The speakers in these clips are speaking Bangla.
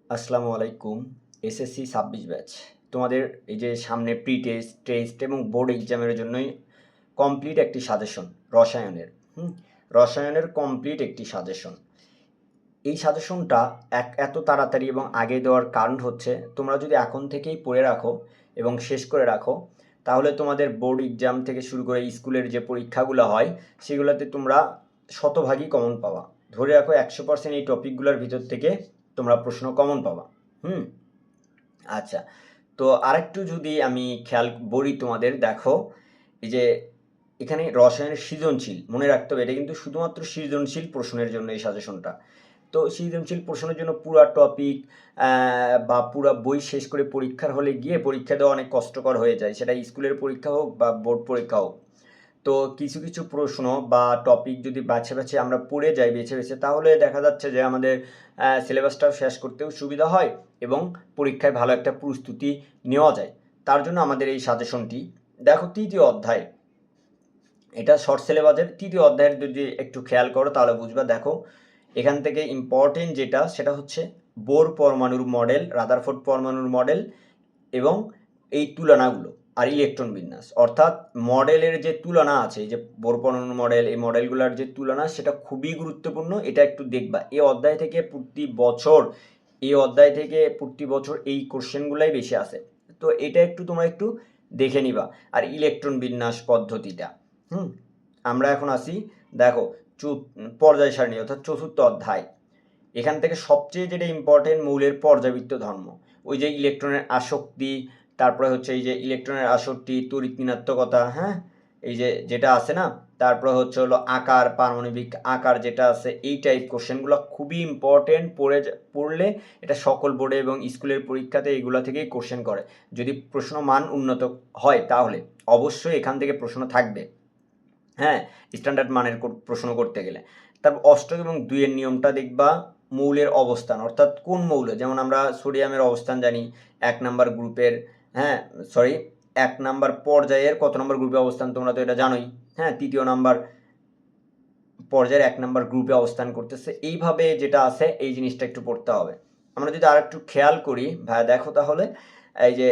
আসসালামু আলাইকুম। SSC ২৬ batch. তোমাদের এই যে সামনে প্রি টেস্ট, টেস্ট এবং বোর্ড এক্সামের জন্যই কমপ্লিট একটি সাজেশন রসায়নের। রসায়নের কমপ্লিট একটি সাজেশন। এই সাজেশনটা এত তাড়াতাড়ি এবং আগে দেওয়ার কারণ হচ্ছে তোমরা যদি এখন থেকেই পড়ে রাখো এবং শেষ করে রাখো তাহলে তোমাদের বোর্ড এক্সাম থেকে শুরু করে স্কুলের যে পরীক্ষাগুলো হয় সেগুলোতে তোমরা শতভাগই কমন পাবা। ধরে রাখো ১০০% এই টপিকগুলোর ভিতর থেকে তোমরা প্রশ্ন কমন পাবা। হুম আচ্ছা, তো আরেকটু যদি আমি খেয়াল বলি তোমাদের, দেখো এই যে এখানে রসায়নের সৃজনশীল মনে রাখতে হবে, এটা কিন্তু শুধুমাত্র সৃজনশীল প্রশ্নের জন্য এই সাজেশনটা। তো সৃজনশীল প্রশ্নের জন্য পুরা টপিক বা পুরা বই শেষ করে পরীক্ষার হলে গিয়ে পরীক্ষা দেওয়া অনেক কষ্টকর হয়ে যায়, সেটা স্কুলের পরীক্ষা হোক বা বোর্ড পরীক্ষা হোক। তো কিছু কিছু প্রশ্ন বা টপিক যদি বাছে বাছে আমরা পড়ে যাই বেছে বেছে, তাহলে দেখা যাচ্ছে যে আমাদের সিলেবাসটাও শেষ করতেও সুবিধা হয় এবং পরীক্ষায় ভালো একটা প্রস্তুতি নেওয়া যায়। তার জন্য আমাদের এই সাজেশনটি। দেখো তৃতীয় অধ্যায়, এটা শর্ট সিলেবাসের তৃতীয় অধ্যায়ের যদি একটু খেয়াল করো তাহলে বুঝবা। দেখো এখান থেকে ইম্পর্টেন্ট যেটা সেটা হচ্ছে বোর পরমাণুর মডেল, রাদারফোর্ড পরমাণুর মডেল এবং এই তুলনাগুলো আর ইলেকট্রন বিন্যাস, অর্থাৎ মডেলের যে তুলনা আছে, এই যে বোর পরমাণুর মডেল, এই মডেলগুলোর যে তুলনা সেটা খুবই গুরুত্বপূর্ণ। এটা একটু দেখবা এই অধ্যায় থেকে প্রতি বছর এই কোশ্চেনগুলাই বেশি আসে। তো এটা একটু তোমরা একটু দেখে নিবা। আর ইলেকট্রন বিন্যাস পদ্ধতিটা আমরা এখন আসি। দেখো পর্যায় সারণী অর্থাৎ চতুর্থ অধ্যায়, এখান থেকে সবচেয়ে যেটা ইম্পর্টেন্ট মৌলের পর্যাবৃত্ত ধর্ম, ওই যে ইলেকট্রনের আসক্তি, তারপরে হচ্ছে এই যে ইলেকট্রনের আসক্তি, তড়িৎ ঋণাত্মকতা, এই যে যেটা আছে না, তারপরে হচ্ছে হলো আকার, পারমাণবিক আকার যেটা আছে, এই টাইপ কোশ্চেনগুলো খুবই ইম্পর্টেন্ট। পড়লে এটা সকল বোর্ডে এবং স্কুলের পরীক্ষাতে এগুলো থেকেই কোশ্চেন করে। যদি প্রশ্ন মান উন্নত হয় তাহলে অবশ্যই এখান থেকে প্রশ্ন থাকবে। স্ট্যান্ডার্ড মানের প্রশ্ন করতে গেলে। তারপর অষ্টক এবং ২-এর নিয়মটা দেখবা, মৌলের অবস্থান অর্থাৎ কোন মৌল, যেমন আমরা সোডিয়ামের অবস্থান জানি ১ নাম্বার গ্রুপের, ১ নাম্বার পর্যায়ের কত নম্বর গ্রুপে অবস্থান তোমরা তো এটা জানোই। তৃতীয় নাম্বার পর্যায়ের ১ নাম্বার গ্রুপে অবস্থান করতেছে। এইভাবে যেটা আছে এই জিনিসটা একটু পড়তে হবে। আমরা যদি আরেকটু খেয়াল করি ভাইয়া, দেখো তাহলে এই যে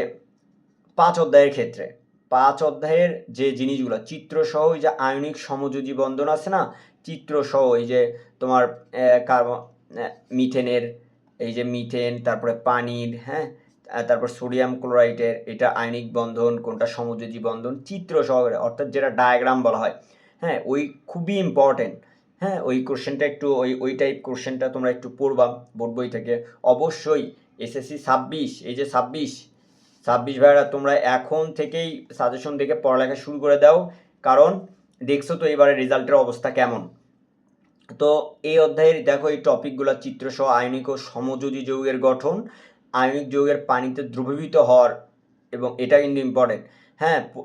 ৫ অধ্যায়ের ক্ষেত্রে ৫ অধ্যায়ের যে জিনিসগুলো চিত্রসহ, ওই যে আয়নিক সমযোজী বন্ধন আছে না, চিত্রসহ এই যে তোমার কার্বন, মিথেনের, এই যে মিথেন, তারপরে পানির, তারপর সোডিয়াম ক্লোরাইডের এটা আয়নিক বন্ধন, কোনটা সমযোজী বন্ধন, চিত্র সহকারে অর্থাৎ যেটা ডায়াগ্রাম বলা হয়। ওই খুবই ইম্পর্টেন্ট। ওই কোশ্চেনটা একটু ওই টাইপ কোশ্চেনটা তোমরা একটু পড়বা বোর্ড বই থেকে অবশ্যই। এসএসসি ২৬, এই যে ২৬ ভাইরা তোমরা এখন থেকেই সাজেশন দেখে পড়ালেখা শুরু করে দাও, কারণ দেখছো তো এবারে রেজাল্টের অবস্থা কেমন। তো এই অধ্যায়ের দেখো এই টপিকগুলো চিত্রসহ আয়নিক ও সমযোজী যৌগের গঠন, আয়নিক যৌগের পানিতে দ্রবীভূত হওয়ার, এবং এটা কিন্তু ইম্পর্টেন্ট,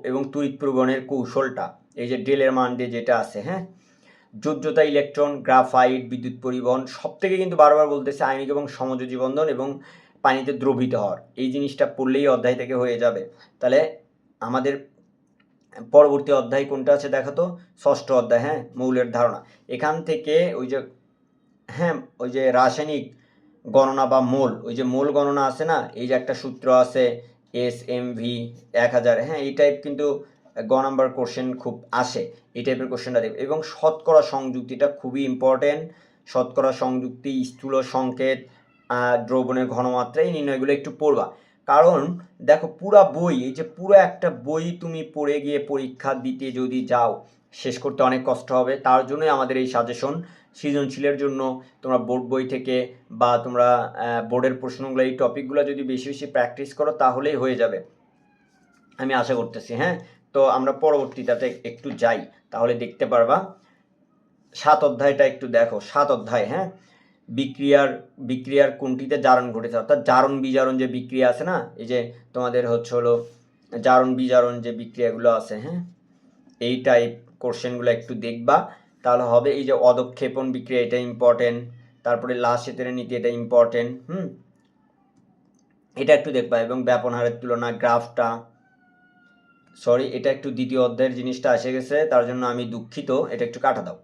এবং তড়িৎ প্রবহনের কৌশলটা, এই যে ডেলের মান দিয়ে যেটা আছে, যোজ্যতা, ইলেকট্রন, গ্রাফাইট, বিদ্যুৎ পরিবহন, সব থেকে কিন্তু বারবার বলতেছে আয়নিক এবং সমযোজী বন্ধন এবং পানিতে দ্রবীভূত হওয়ার, এই জিনিসটা পড়লেই অধ্যায় থেকে হয়ে যাবে। তাহলে আমাদের পরবর্তী অধ্যায় কোনটা আছে দেখো তো, ষষ্ঠ অধ্যায়, মৌলের ধারণা। এখান থেকে ওই যে রাসায়নিক গণনা বা মোল, ওই যে মোল গণনা আছে না, এই যে একটা সূত্র আছে SMV ১০০০, এই টাইপ কিন্তু গ নাম্বার কোশ্চেন খুব আসে, এই টাইপের কোশ্চেনটা দেবে। এবং শতকরা সংযুক্তিটা খুবই ইম্পর্টেন্ট। শতকরা সংযুক্তি, স্থূল সংকেত, দ্রবণের ঘনমাত্রা, এই নির্ণয়গুলো একটু পড়বা। কারণ দেখো পুরা বই, এই যে পুরো একটা বই তুমি পড়ে গিয়ে পরীক্ষা দিতে যদি যাও শেষ করতে অনেক কষ্ট হবে। তার জন্যই আমাদের এই সাজেশন। সৃজনশীলের জন্য তোমরা বোর্ড বই থেকে বা তোমরা বোর্ডের প্রশ্নগুলো, এই টপিকগুলো যদি বেশি বেশি প্র্যাকটিস করো তাহলেই হয়ে যাবে, আমি আশা করতেছি। তো আমরা পরবর্তীটাতে একটু যাই, তাহলে দেখতে পারবা। ৭ অধ্যায়টা একটু দেখো। ৭ অধ্যায়, বিক্রিয়ার কোনটিতে জারণ ঘটেছে, অর্থাৎ জারণ বিজারণ যে বিক্রিয়া আছে না, এই যে তোমাদের হচ্ছে হলো জারণ বিজারণ যে বিক্রিয়াগুলো আছে, এই টাইপ কোশ্চেনগুলো একটু দেখবা তাহলে হবে। এই যে অদক্ষেপণ বিক্রিয়া, এটা ইম্পর্টেন্ট। তারপরে লাসেতের নীতি, এটা ইম্পর্টেন্ট। এটা একটু দেখবা। এবং ব্যাপন হারের তুলনা গ্রাফটা, সরি এটা একটু দ্বিতীয় অধ্যায়ের জিনিসটা এসে গেছে, তার জন্য আমি দুঃখিত, এটা একটু কাটা দাও।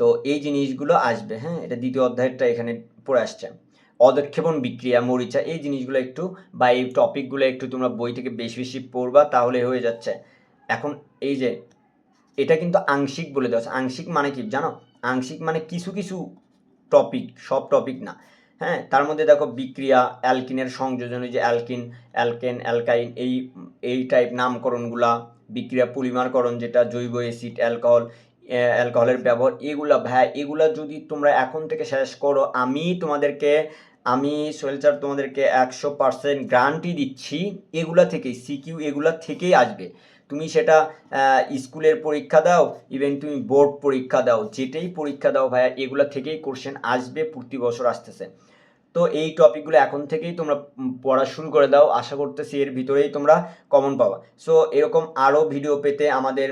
তো এই জিনিসগুলো আসবে, এটা দ্বিতীয় অধ্যায়টা এখানে পড়ে আসছে। অদক্ষেপণ বিক্রিয়া, মরিচা, এই জিনিসগুলো একটু বা এই টপিকগুলো একটু তোমরা বই থেকে বেশি বেশি পড়বা, তাহলে হয়ে যাচ্ছে। এখন এই যে এটা কিন্তু আংশিক বলে দেওয়া আছে। আংশিক মানে কি জানো? আংশিক মানে কিছু কিছু টপিক, সব টপিক না। হ্যাঁ, তার মধ্যে দেখো বিক্রিয়া, অ্যালকিনের সংযোজন, যে অ্যালকিন, অ্যালকেন, অ্যালকাইন, এই টাইপ নামকরণগুলা, বিক্রিয়া পলিমারকরণ যেটা জৈব অ্যাসিড, অ্যালকোহল, অ্যালকোহলের ব্যবহার, এগুলা ভাই, এগুলা যদি তোমরা এখন থেকে শেষ করো, আমি সোহেল স্যার তোমাদেরকে 100% গ্যারান্টি দিচ্ছি এগুলা থেকেই সিকিউ, এগুলা থেকেই আসবে। তুমি সেটা স্কুলের পরীক্ষা দাও, ইভেন তুমি বোর্ড পরীক্ষা দাও, যেটাই পরীক্ষা দাও ভাইয়া, এগুলা থেকেই কোশ্চেন আসবে, প্রতি বছর আসতেছে। তো এই টপিকগুলো এখন থেকেই তোমরা পড়া শুরু করে দাও, আশা করতেছি এর ভিতরেই তোমরা কমন পাবা। সো এরকম আরও ভিডিও পেতে আমাদের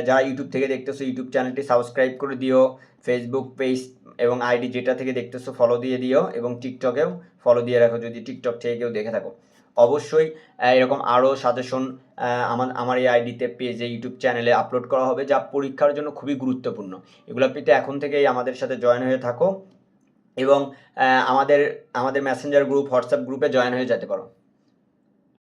যারা ইউটিউব থেকে দেখতেছো, ইউটিউব চ্যানেলটি সাবস্ক্রাইব করে দিও, ফেসবুক পেজ এবং আইডি যেটা থেকে দেখতেছো ফলো দিয়ে দিও, এবং টিকটকেও ফলো দিয়ে রাখো যদি টিকটক থেকে কেউ দেখে থাকো। অবশ্যই এরকম আরও সাজেশন আমার এই আইডিতে, পেজে, ইউটিউব চ্যানেলে আপলোড করা হবে, যা পরীক্ষার জন্য খুবই গুরুত্বপূর্ণ। এগুলো পেতে এখন থেকেই আমাদের সাথে জয়েন হয়ে থাকো, এবং আমাদের মেসেঞ্জার গ্রুপ, হোয়াটসঅ্যাপ গ্রুপে জয়েন হয়ে যেতে পারো।